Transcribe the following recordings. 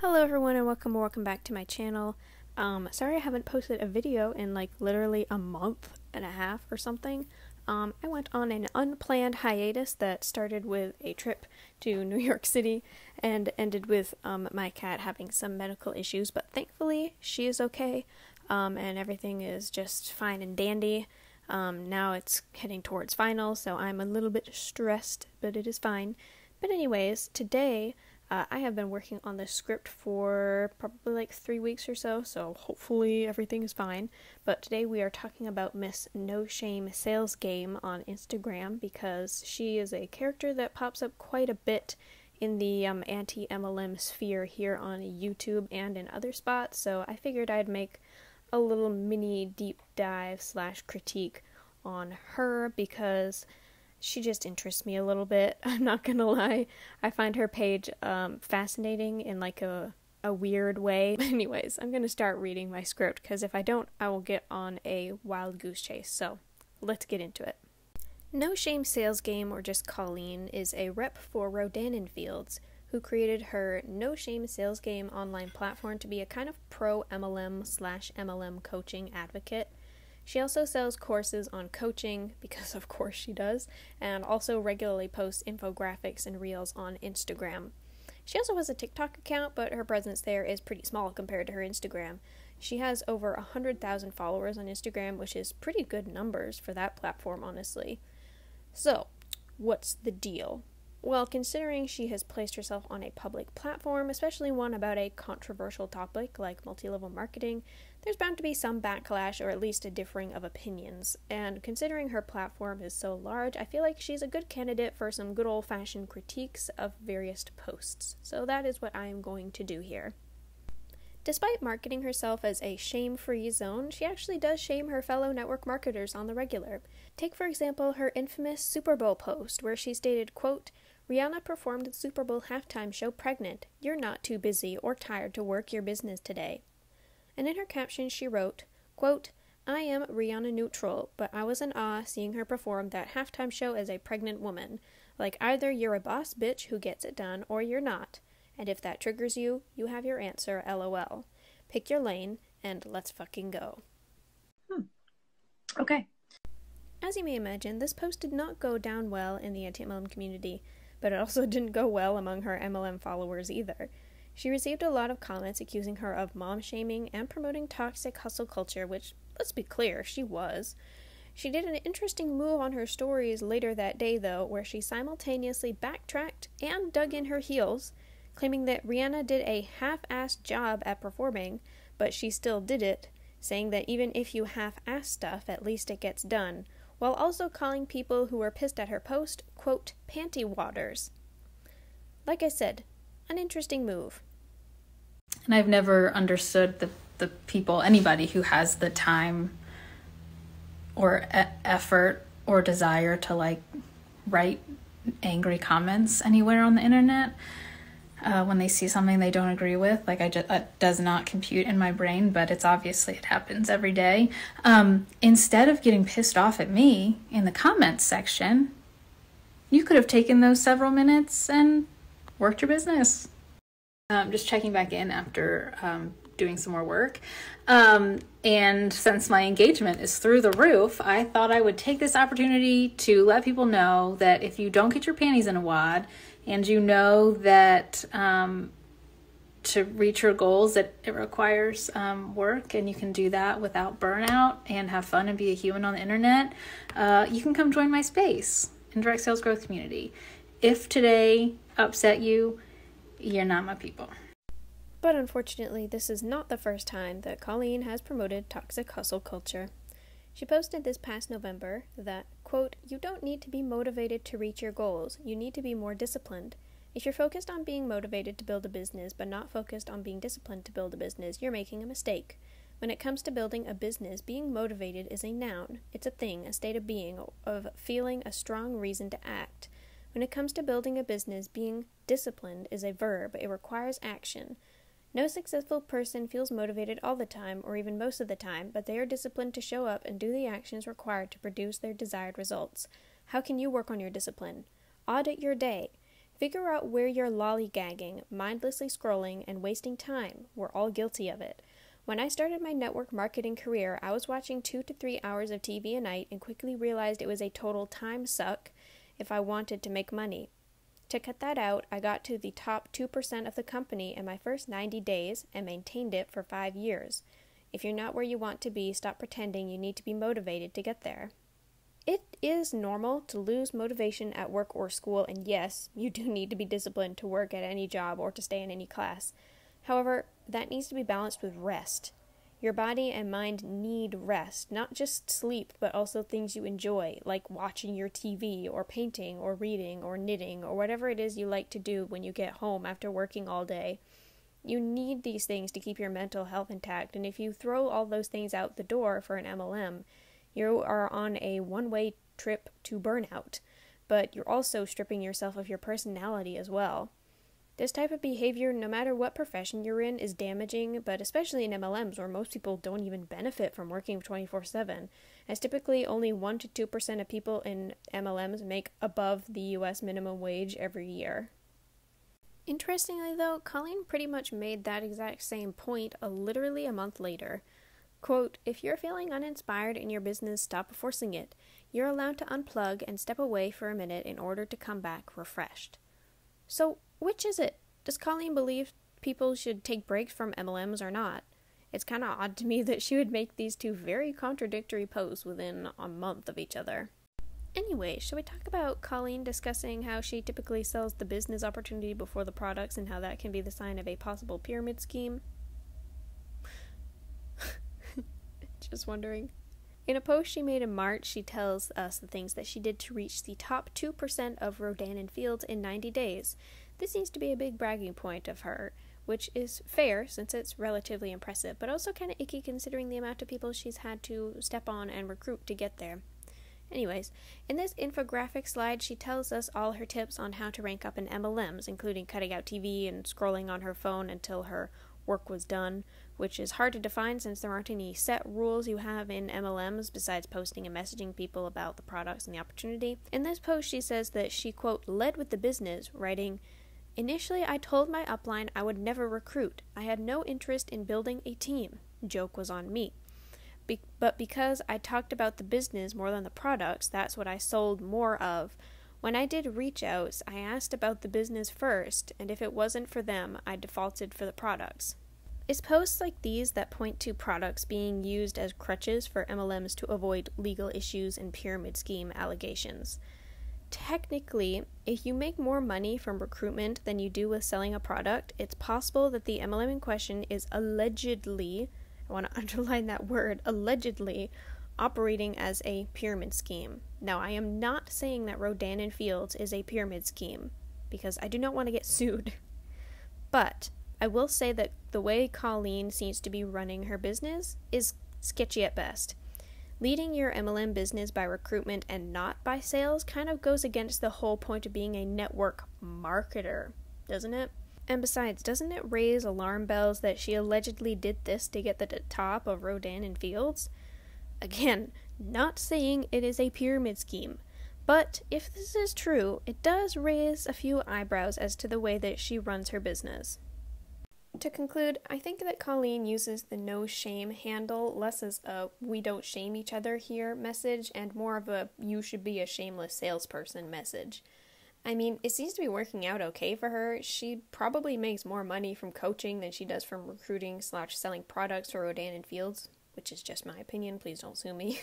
Hello everyone and welcome back to my channel. Sorry I haven't posted a video in like literally a month and a half or something. I went on an unplanned hiatus that started with a trip to New York City and ended with my cat having some medical issues, but thankfully she is okay, and everything is just fine and dandy. Now it's heading towards finals, so I'm a little bit stressed, but it is fine. But anyways, today I have been working on this script for probably like 3 weeks or so hopefully everything is fine. But today we are talking about Miss No Shame Sales Game on Instagram because she is a character that pops up quite a bit in the anti-MLM sphere here on YouTube and in other spots, so I figured I'd make a little mini deep dive / critique on her because she just interests me a little bit. I'm not gonna lie. I find her page fascinating in like a weird way. Anyways, I'm gonna start reading my script because if I don't, I will get on a wild goose chase. So let's get into it. No Shame Sales Game, or just Colleen, is a rep for Rodan & Fields, who created her No Shame Sales Game online platform to be a kind of pro MLM / MLM coaching advocate. She also sells courses on coaching, because of course she does, and also regularly posts infographics and reels on Instagram. She also has a TikTok account, but her presence there is pretty small compared to her Instagram. She has over 100,000 followers on Instagram, which is pretty good numbers for that platform, honestly. So, what's the deal? Well, considering she has placed herself on a public platform, especially one about a controversial topic like multi-level marketing, there's bound to be some backlash or at least a differing of opinions. And considering her platform is so large, I feel like she's a good candidate for some good old-fashioned critiques of various posts. So that is what I am going to do here. Despite marketing herself as a shame-free zone, she actually does shame her fellow network marketers on the regular. Take, for example, her infamous Super Bowl post, where she stated, quote, "Rihanna performed the Super Bowl halftime show pregnant. You're not too busy or tired to work your business today." And in her caption she wrote, quote, "I am Rihanna neutral, but I was in awe seeing her perform that halftime show as a pregnant woman. Like either you're a boss bitch who gets it done or you're not. And if that triggers you, you have your answer, LOL. Pick your lane and let's fucking go." Okay. As you may imagine, this post did not go down well in the anti-MLM community, but it also didn't go well among her MLM followers either. She received a lot of comments accusing her of mom-shaming and promoting toxic hustle culture, which, let's be clear, she was. She did an interesting move on her stories later that day, though, where she simultaneously backtracked and dug in her heels, claiming that Rihanna did a half-assed job at performing, but she still did it, saying that even if you half-ass stuff, at least it gets done, while also calling people who were pissed at her post, quote, panty waters. Like I said, an interesting move. And I've never understood the people, anybody who has the time or effort or desire to like write angry comments anywhere on the internet when they see something they don't agree with. Like it does not compute in my brain, but it happens every day. Instead of getting pissed off at me in the comments section, you could have taken those several minutes and worked your business. Just checking back in after doing some more work. And since my engagement is through the roof, I thought I would take this opportunity to let people know that if you don't get your panties in a wad and you know that to reach your goals that it requires work, and you can do that without burnout and have fun and be a human on the internet, you can come join my space in Direct Sales Growth Community. If today upset you, you're not my people. But unfortunately, this is not the first time that Colleen has promoted toxic hustle culture. She posted this past November that, quote, "You don't need to be motivated to reach your goals. You need to be more disciplined. If you're focused on being motivated to build a business but not focused on being disciplined to build a business, you're making a mistake. When it comes to building a business, being motivated is a noun. It's a thing, a state of being, of feeling a strong reason to act. When it comes to building a business, being disciplined is a verb. It requires action. No successful person feels motivated all the time, or even most of the time, but they are disciplined to show up and do the actions required to produce their desired results. How can you work on your discipline? Audit your day. Figure out where you're lollygagging, mindlessly scrolling, and wasting time. We're all guilty of it. When I started my network marketing career, I was watching 2 to 3 hours of TV a night and quickly realized it was a total time suck if I wanted to make money. To cut that out, I got to the top 2% of the company in my first 90 days and maintained it for 5 years. If you're not where you want to be, stop pretending you need to be motivated to get there. It is normal to lose motivation at work or school, and yes, you do need to be disciplined to work at any job or to stay in any class. However, that needs to be balanced with rest. Your body and mind need rest, not just sleep, but also things you enjoy, like watching your TV, or painting, or reading, or knitting, or whatever it is you like to do when you get home after working all day. You need these things to keep your mental health intact, and if you throw all those things out the door for an MLM, you are on a one-way trip to burnout, but you're also stripping yourself of your personality as well. This type of behavior, no matter what profession you're in, is damaging, but especially in MLMs where most people don't even benefit from working 24/7, as typically only 1 to 2% of people in MLMs make above the US minimum wage every year. Interestingly though, Colleen pretty much made that exact same point literally a month later. Quote, "If you're feeling uninspired in your business, stop forcing it. You're allowed to unplug and step away for a minute in order to come back refreshed." So, which is it? Does Colleen believe people should take breaks from MLMs or not? It's kind of odd to me that she would make these two very contradictory posts within a month of each other. Anyway, shall we talk about Colleen discussing how she typically sells the business opportunity before the products and how that can be the sign of a possible pyramid scheme? Just wondering. In a post she made in March, she tells us the things that she did to reach the top 2% of Rodan and Fields in 90 days. This seems to be a big bragging point of her, which is fair since it's relatively impressive, but also kind of icky considering the amount of people she's had to step on and recruit to get there. Anyways, in this infographic slide, she tells us all her tips on how to rank up in MLMs, including cutting out TV and scrolling on her phone until her work was done, which is hard to define since there aren't any set rules you have in MLMs besides posting and messaging people about the products and the opportunity. In this post, she says that she, quote, "led with the business," writing, "Initially, I told my upline I would never recruit. I had no interest in building a team. Joke was on me. But because I talked about the business more than the products, that's what I sold more of. When I did reach outs, I asked about the business first, and if it wasn't for them, I defaulted for the products." It's posts like these that point to products being used as crutches for MLMs to avoid legal issues and pyramid scheme allegations. Technically, if you make more money from recruitment than you do with selling a product, it's possible that the MLM in question is allegedly, I want to underline that word, allegedly, operating as a pyramid scheme. Now, I am not saying that Rodan and Fields is a pyramid scheme, because I do not want to get sued. But I will say that the way Colleen seems to be running her business is sketchy at best. Leading your MLM business by recruitment and not by sales kind of goes against the whole point of being a network marketer, doesn't it? And besides, doesn't it raise alarm bells that she allegedly did this to get to the top of Rodan and Fields? Again, not saying it is a pyramid scheme, but if this is true, it does raise a few eyebrows as to the way that she runs her business. To conclude, I think that Colleen uses the no shame handle less as a we don't shame each other here message and more of a you should be a shameless salesperson message. I mean, it seems to be working out okay for her. She probably makes more money from coaching than she does from recruiting/selling products for Rodan and Fields, which is just my opinion, please don't sue me.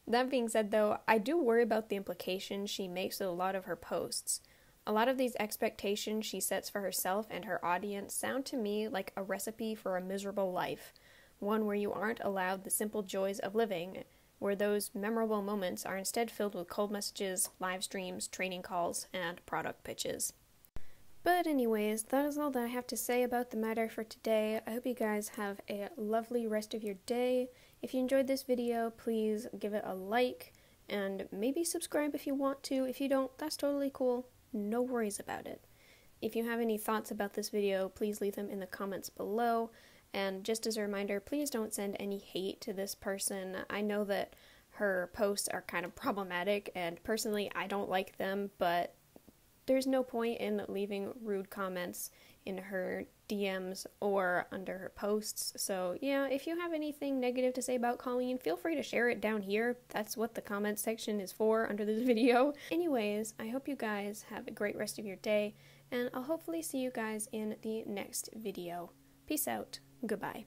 That being said though, I do worry about the implications she makes with a lot of her posts. A lot of these expectations she sets for herself and her audience sound to me like a recipe for a miserable life, one where you aren't allowed the simple joys of living, where those memorable moments are instead filled with cold messages, live streams, training calls, and product pitches. But anyways, that is all that I have to say about the matter for today. I hope you guys have a lovely rest of your day. If you enjoyed this video, please give it a like, and maybe subscribe if you want to. If you don't, that's totally cool. No worries about it. If you have any thoughts about this video, please leave them in the comments below. And just as a reminder, please don't send any hate to this person. I know that her posts are kind of problematic, and personally, I don't like them, but there's no point in leaving rude comments in her DMs or under her posts. So yeah, if you have anything negative to say about Colleen, feel free to share it down here. That's what the comment section is for under this video. Anyways, I hope you guys have a great rest of your day, and I'll hopefully see you guys in the next video. Peace out. Goodbye.